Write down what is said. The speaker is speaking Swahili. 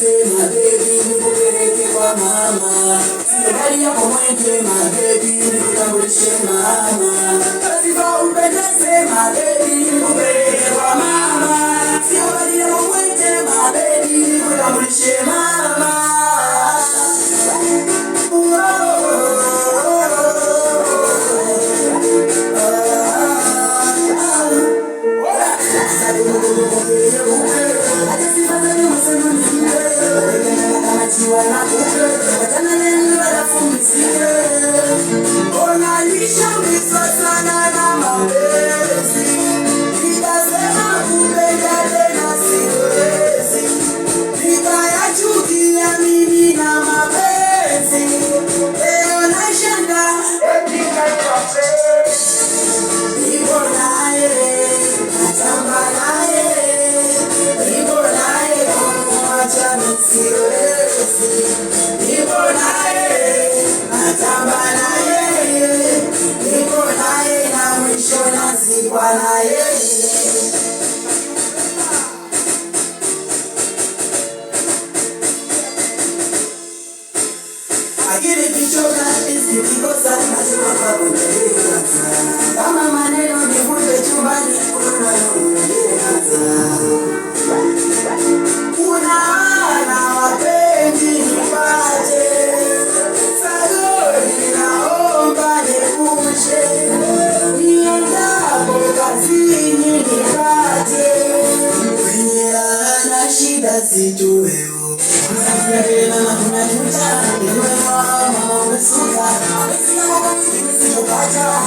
my baby, nikupeleke kwa mama. Sio gari yako mwende my baby, nikutambulishe mama. Lazima umpendeze my baby, nikupeleke kwa mama. Sio gari yako mwende my baby, nikutambulishe mama. Akili kichoka isikikosa najua kwa kuteleza. Kama maneno nivute chumbani unaona wapendi nipate. Sagoni naomba nikushe, niendapo kazini nipate. Kwenye ana shida situweo Msafirina na tunajuta, niwe mama umesuka. Amesina mwaka mwingi nisijopata.